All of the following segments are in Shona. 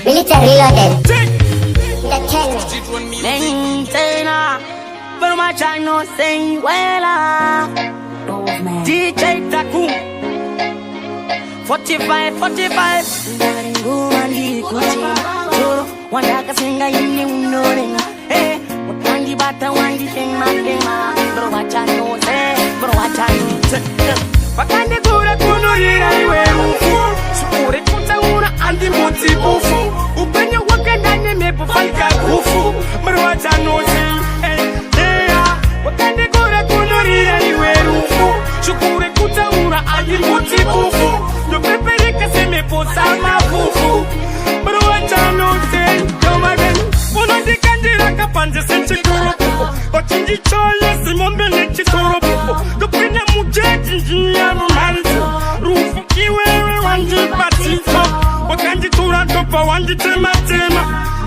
Military reloaded. Maintainer, but my channel saying well. DJ Taku 45 Wandi Kuchi Choro Wandaka Singa Yini Unorenga Eh Wandi Bata Wandi Kenga Bro Wachano Bro Wachano Wakande Kura Kunurira Iwe Sukure Kuta Ura Andi Moti Bufu Upenya Wakandane Mepu Falka Kufu Bro Wachano Wakande Kura Kunurira Iwe Sukure Kuta Ura Andi Moti Bufu No peperika se me posa ma fufu Bro wachano se Yomagen Uno di kandira kapanje se chikoro Ochinji choye si mombele chikoro Dupine mujeji njia mumarizo Rufu kiwewe wanji patito Wakanji tura topa wanji tema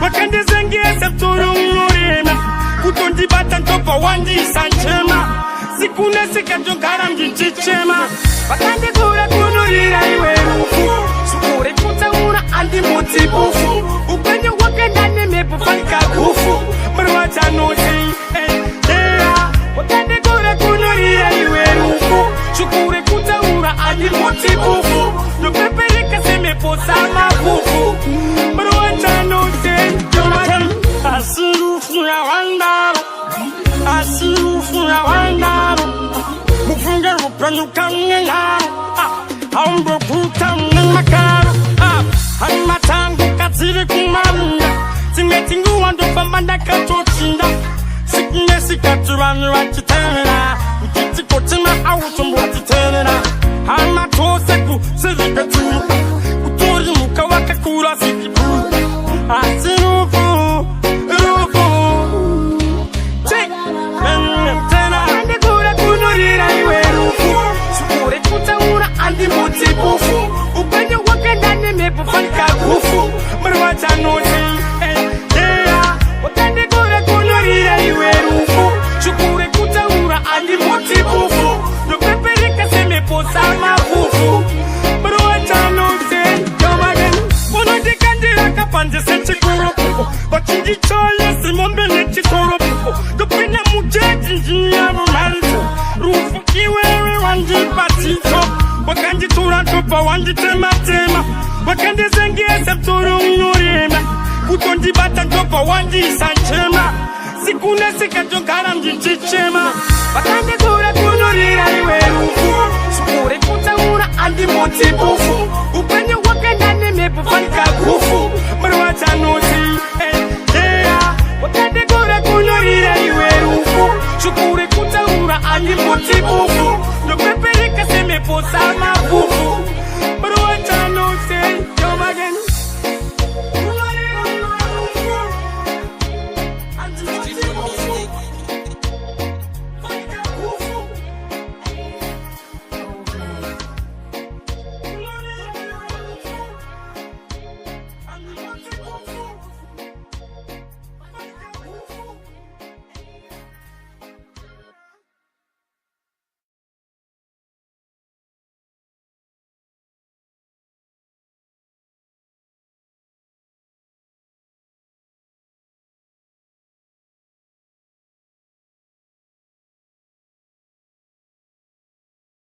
Wakandi zengi eseptoro umorema Kutondi bata topa wanji sanchema Sikune sikajongara mjichichema Wakandi kura kunurira iwe rufu Sukure kuta ura andi moti bufu Upenye wakandane mepu falika kufu Mrwa chanozi Wakandi kura kunurira iwe rufu Sukure kuta ura andi moti bufu Nupeperika se mepu sama kufu Mrwa chanozi Asirufu ya wandaro Asirufu ya wandaro Mufunga rupanuka mnengaro Aumbo kuta mnenmakaro Hanimatangu katiri kumanda Singetingu wando pambanda katochinda Sikinesi katurani wachitera Mkiti kotima autumbu watitera Hanimatoseku sirikaturu Utori muka wakakura sikipu Asirufu Andi moti bufu Upenye wakandane mepu falika kufu Mrwa chanozi Wakande kura kunurira iwe rufu Shukure kuta ura andi moti bufu Nupeperika se mepu sama kufu Mrwa chanozi Yomagen Uno di kandira kapanje se chikoro Wachinji choye si mombele chikoro Dupine mujeji njia mumarizo Rufu kiwewe wanji patito Wakandi tura topa wandi tema Wakandi zengi eseptoro umorema Kutondi bata topa wandi sanchema Sikune sikajongara mjichichema Wakandi kura kunurira iwe rufu Sukure kuta ura andi moti bufu Upenye wakandane mepu falika